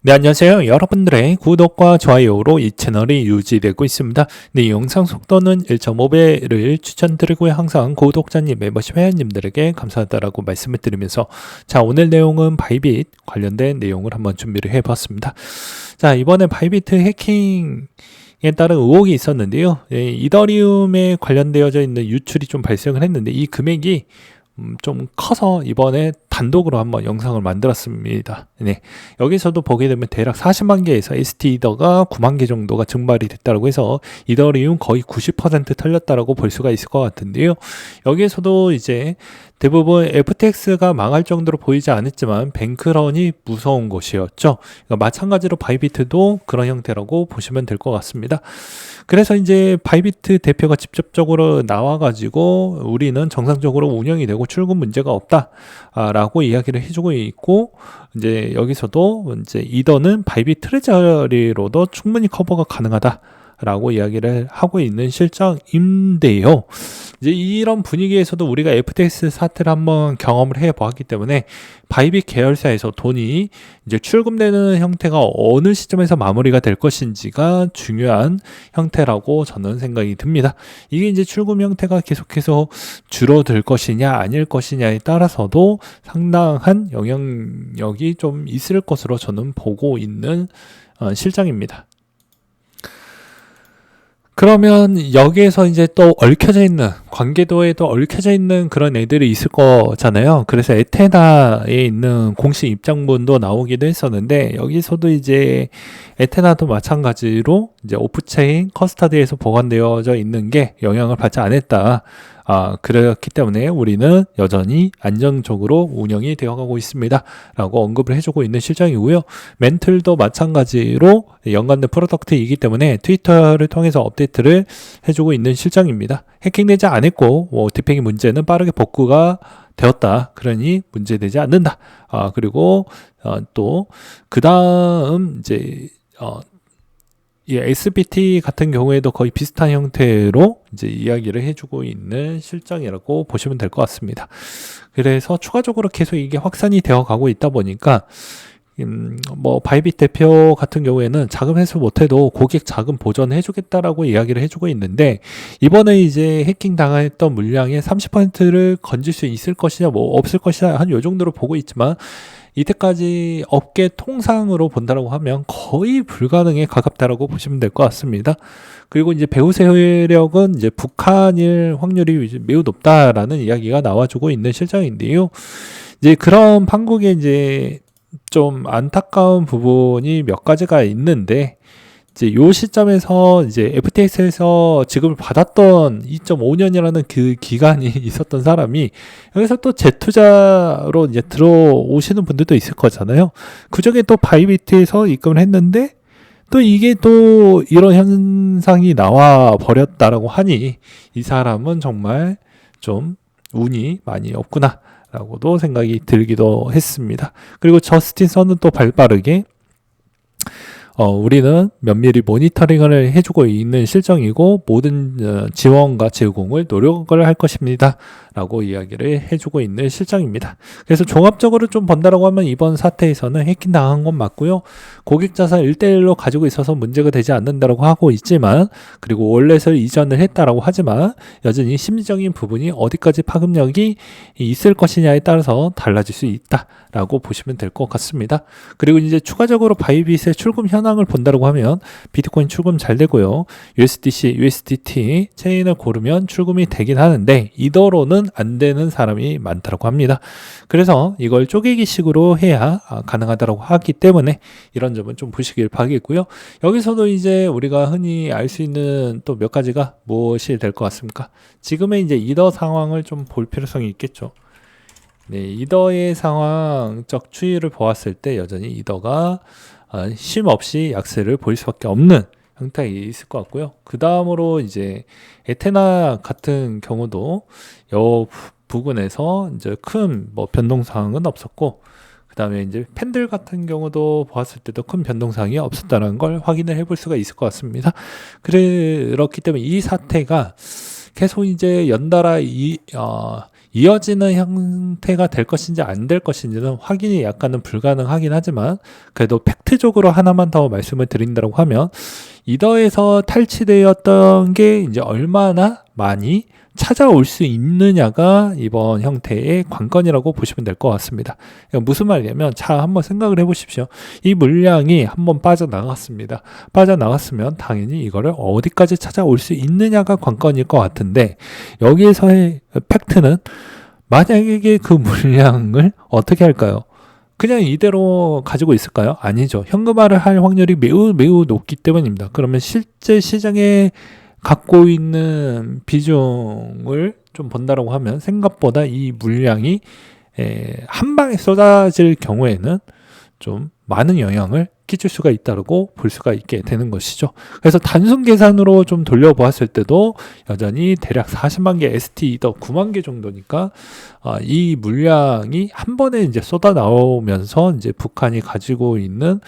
네, 안녕하세요. 여러분들의 구독과 좋아요로 이 채널이 유지되고 있습니다. 네, 영상 속도는 1.5배를 추천드리고요. 항상 구독자님, 멤버십 회원님들에게 감사하다라고 말씀을 드리면서 자, 오늘 내용은 바이빗 관련된 내용을 한번 준비를 해봤습니다. 자, 이번에 바이비트 해킹에 따른 의혹이 있었는데요. 이더리움에 관련되어져 있는 유출이 좀 발생을 했는데 이 금액이 좀 커서 이번에 단독으로 한번 영상을 만들었습니다. 네. 여기서도 보게 되면 대략 40만 개에서 ST 이더가 9만 개 정도가 증발이 됐다고 해서 이더리움 거의 90% 털렸다라고 볼 수가 있을 것 같은데요. 여기에서도 이제 대부분 FTX가 망할 정도로 보이지 않았지만 뱅크런이 무서운 것이었죠. 그러니까 마찬가지로 바이비트도 그런 형태라고 보시면 될 것 같습니다. 그래서 이제 바이비트 대표가 직접적으로 나와가지고 우리는 정상적으로 운영이 되고 출금 문제가 없다라고 이야기를 해주고 있고, 이제 여기서도 이제 이더는 바이빗 트레저리로도 충분히 커버가 가능하다라고 이야기를 하고 있는 실정인데요. 이제 이런 분위기에서도 우리가 FTX 사태를 한번 경험을 해보았기 때문에 바이빗 계열사에서 돈이 이제 출금되는 형태가 어느 시점에서 마무리가 될 것인지가 중요한 형태라고 저는 생각이 듭니다. 이게 이제 출금 형태가 계속해서 줄어들 것이냐 아닐 것이냐에 따라서도 상당한 영향력이 좀 있을 것으로 저는 보고 있는 실정입니다. 그러면 여기에서 이제 또 얽혀져 있는, 관계도에도 얽혀져 있는 그런 애들이 있을 거잖아요. 그래서 에테나에 있는 공식 입장문도 나오기도 했었는데, 여기서도 이제 에테나도 마찬가지로 이제 오프체인 커스터디에서 보관되어져 있는 게 영향을 받지 않았다. 그렇기 때문에 우리는 여전히 안정적으로 운영이 되어가고 있습니다. 라고 언급을 해주고 있는 실정이고요. 멘틀도 마찬가지로 연관된 프로덕트이기 때문에 트위터를 통해서 업데이트를 해주고 있는 실정입니다. 해킹되지 않았고, 디펙의 문제는 빠르게 복구가 되었다. 그러니 문제되지 않는다. 그리고 또 그 다음 이제 이 SBT 같은 경우에도 거의 비슷한 형태로 이제 이야기를 해주고 있는 실정이라고 보시면 될 것 같습니다. 그래서 추가적으로 계속 이게 확산이 되어 가고 있다 보니까 바이빗 대표 같은 경우에는 자금 회수 못해도 고객 자금 보전해주겠다라고 이야기를 해주고 있는데, 이번에 이제 해킹 당했던 물량의 30%를 건질 수 있을 것이냐 없을 것이냐 한 요 정도로 보고 있지만, 이때까지 업계 통상으로 본다라고 하면 거의 불가능에 가깝다라고 보시면 될 것 같습니다. 그리고 이제 배후 세력은 이제 북한일 확률이 이제 매우 높다라는 이야기가 나와주고 있는 실정인데요. 이제 그런 판국에 이제 좀 안타까운 부분이 몇 가지가 있는데, 이제 요 시점에서 이제 FTX에서 지급을 받았던 2.5년이라는 그 기간이 있었던 사람이 여기서 또 재투자로 이제 들어오시는 분들도 있을 거잖아요. 그중에 또 바이비트에서 입금을 했는데 또 이게 또 이런 현상이 나와 버렸다라고 하니 이 사람은 정말 좀 운이 많이 없구나 라고도 생각이 들기도 했습니다. 그리고 저스틴 선은 또 발빠르게 우리는 면밀히 모니터링을 해주고 있는 실정이고 모든 지원과 제공을 노력을 할 것입니다. 라고 이야기를 해주고 있는 실정입니다. 그래서 종합적으로 좀 본다라고 하면 이번 사태에서는 해킹 당한 건 맞고요. 고객 자산 1대1로 가지고 있어서 문제가 되지 않는다라고 하고 있지만, 그리고 월렛을 이전을 했다라고 하지만 여전히 심리적인 부분이 어디까지 파급력이 있을 것이냐에 따라서 달라질 수 있다라고 보시면 될 것 같습니다. 그리고 이제 추가적으로 바이빗의 출금 현황을 본다라고 하면 비트코인 출금 잘 되고요. USDC, USDT 체인을 고르면 출금이 되긴 하는데 이더로는 안 되는 사람이 많다고 합니다. 그래서 이걸 쪼개기식으로 해야 가능하다고 하기 때문에 이런 점은 좀 보시길 바라겠고요. 여기서도 이제 우리가 흔히 알 수 있는 또 몇 가지가 무엇이 될 것 같습니까? 지금의 이제 이더 상황을 좀 볼 필요성이 있겠죠. 네, 이더의 상황적 추이를 보았을 때 여전히 이더가 쉼 없이 약세를 보일 수밖에 없는 형태가 있을 것 같고요. 그 다음으로 이제 에테나 같은 경우도 이 부분에서 이제 큰 변동사항은 없었고, 그 다음에 이제 팬들 같은 경우도 보았을 때도 큰 변동사항이 없었다는 걸 확인을 해볼 수가 있을 것 같습니다. 그렇기 때문에 이 사태가 계속 이제 연달아 이어지는 형태가 될 것인지 안 될 것인지는 확인이 약간은 불가능하긴 하지만 그래도 팩트적으로 하나만 더 말씀을 드린다고 하면 이더에서 탈취되었던 게 이제 얼마나 많이 찾아올 수 있느냐가 이번 형태의 관건이라고 보시면 될 것 같습니다. 무슨 말이냐면 자 한번 생각을 해보십시오. 이 물량이 한번 빠져나갔습니다. 빠져나갔으면 당연히 이거를 어디까지 찾아올 수 있느냐가 관건일 것 같은데 여기에서의 팩트는 만약에 그 물량을 어떻게 할까요? 그냥 이대로 가지고 있을까요? 아니죠. 현금화를 할 확률이 매우 매우 높기 때문입니다. 그러면 실제 시장에 갖고 있는 비중을 좀 본다라고 하면 생각보다 이 물량이 한 방에 쏟아질 경우에는 좀 많은 영향을 끼칠 수가 있다고 볼 수가 있게 되는 것이죠. 그래서 단순 계산으로 좀 돌려보았을 때도 여전히 대략 40만 개 ST 이더 9만 개 정도니까 이 물량이 한 번에 이제 쏟아 나오면서 이제 북한이 가지고 있는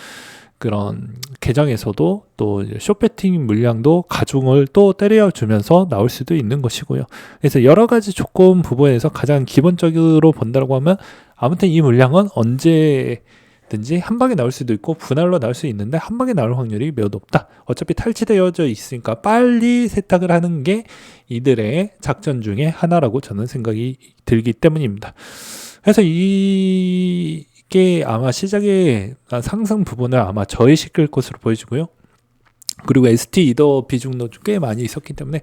그런 계정에서도 또 숏배팅 물량도 가중을 또 때려주면서 나올 수도 있는 것이고요. 그래서 여러 가지 조건 부분에서 가장 기본적으로 본다고 하면 아무튼 이 물량은 언제든지 한 방에 나올 수도 있고 분할로 나올 수 있는데 한 방에 나올 확률이 매우 높다. 어차피 탈취되어져 있으니까 빨리 세탁을 하는 게 이들의 작전 중에 하나라고 저는 생각이 들기 때문입니다. 그래서 이게 아마 시장의 상승 부분을 아마 저해시킬 것으로 보여지고요. 그리고 ST 이더 비중도 꽤 많이 있었기 때문에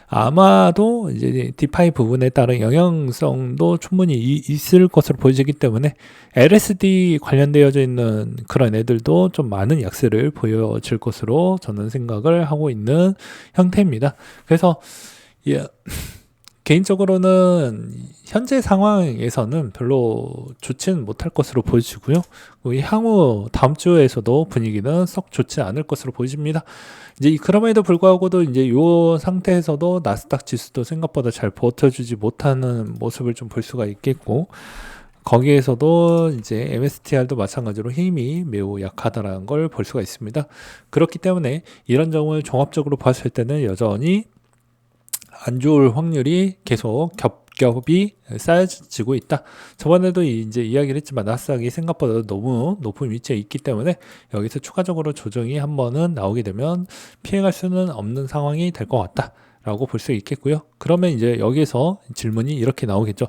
아마도 이제 디파이 부분에 따른 영향성도 충분히 있을 것으로 보여지기 때문에 LSD 관련되어져 있는 그런 애들도 좀 많은 약세를 보여질 것으로 저는 생각을 하고 있는 형태입니다. 그래서 개인적으로는 현재 상황에서는 별로 좋지는 못할 것으로 보여지고요. 향후 다음 주에서도 분위기는 썩 좋지 않을 것으로 보여집니다. 이제 그럼에도 불구하고도 이제 이 상태에서도 나스닥 지수도 생각보다 잘 버텨주지 못하는 모습을 좀 볼 수가 있겠고, 거기에서도 이제 MSTR도 마찬가지로 힘이 매우 약하다는 걸 볼 수가 있습니다. 그렇기 때문에 이런 점을 종합적으로 봤을 때는 여전히 안 좋을 확률이 계속 겹겹이 쌓여지고 있다. 저번에도 이제 이야기를 했지만 나스닥이 생각보다 너무 높은 위치에 있기 때문에 여기서 추가적으로 조정이 한 번은 나오게 되면 피해갈 수는 없는 상황이 될 것 같다 라고 볼 수 있겠고요. 그러면 이제 여기서 질문이 이렇게 나오겠죠.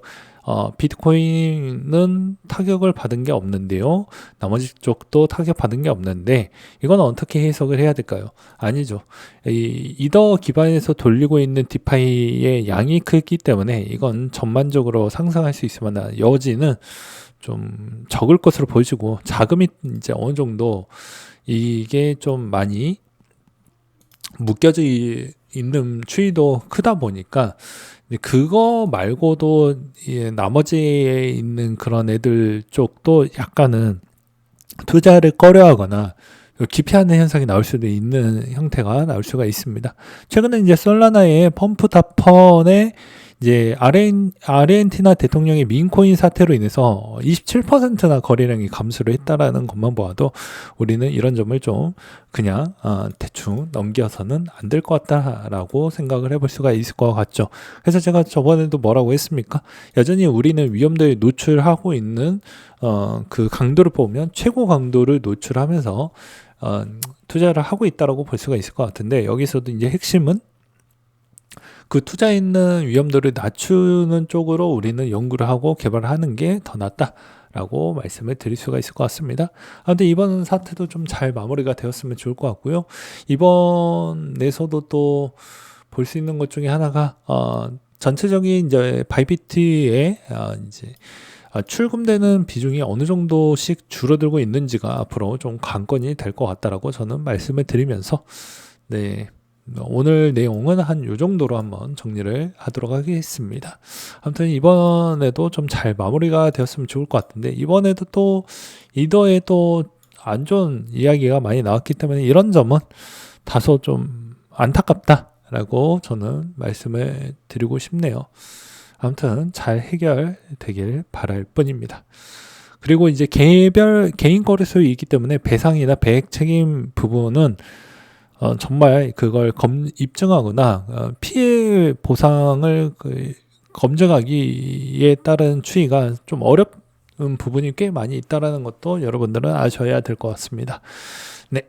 비트코인은 타격을 받은 게 없는데요. 나머지 쪽도 타격 받은 게 없는데 이건 어떻게 해석을 해야 될까요? 아니죠. 이더 기반에서 돌리고 있는 디파이의 양이 크기 때문에 이건 전반적으로 상승할 수 있을 만한 여지는 좀 적을 것으로 보여지고 자금이 이제 어느 정도 이게 좀 많이 묶여져 있는 추이도 크다 보니까 그거 말고도 나머지에 있는 그런 애들 쪽도 약간은 투자를 꺼려하거나 기피하는 현상이 나올 수도 있는 형태가 나올 수가 있습니다. 최근에 이제 솔라나의 펌프다펀의 이제 아르헨티나 대통령의 민코인 사태로 인해서 27%나 거래량이 감소를 했다라는 것만 보아도 우리는 이런 점을 좀 그냥 대충 넘겨서는 안 될 것 같다라고 생각을 해볼 수가 있을 것 같죠. 그래서 제가 저번에도 뭐라고 했습니까? 여전히 우리는 위험도에 노출하고 있는 그 강도를 보면 최고 강도를 노출하면서 투자를 하고 있다라고 볼 수가 있을 것 같은데 여기서도 이제 핵심은 그 투자에 있는 위험도를 낮추는 쪽으로 우리는 연구를 하고 개발을 하는 게 더 낫다라고 말씀을 드릴 수가 있을 것 같습니다. 근데 이번 사태도 좀 잘 마무리가 되었으면 좋을 것 같고요. 이번에서도 또 볼 수 있는 것 중에 하나가 전체적인 이제 바이비트의 이제 출금되는 비중이 어느 정도씩 줄어들고 있는지가 앞으로 좀 관건이 될 것 같다라고 저는 말씀을 드리면서 오늘 내용은 한 요 정도로 한번 정리를 하도록 하겠습니다. 아무튼 이번에도 좀 잘 마무리가 되었으면 좋을 것 같은데 이번에도 또 이더에 또 안 좋은 이야기가 많이 나왔기 때문에 이런 점은 다소 좀 안타깝다라고 저는 말씀을 드리고 싶네요. 아무튼 잘 해결되길 바랄 뿐입니다. 그리고 이제 개인 거래소이기 때문에 배상이나 배액 책임 부분은 정말 그걸 입증하거나 피해 보상을 검증하기에 따른 추이가 좀 어렵은 부분이 꽤 많이 있다라는 것도 여러분들은 아셔야 될 것 같습니다. 네.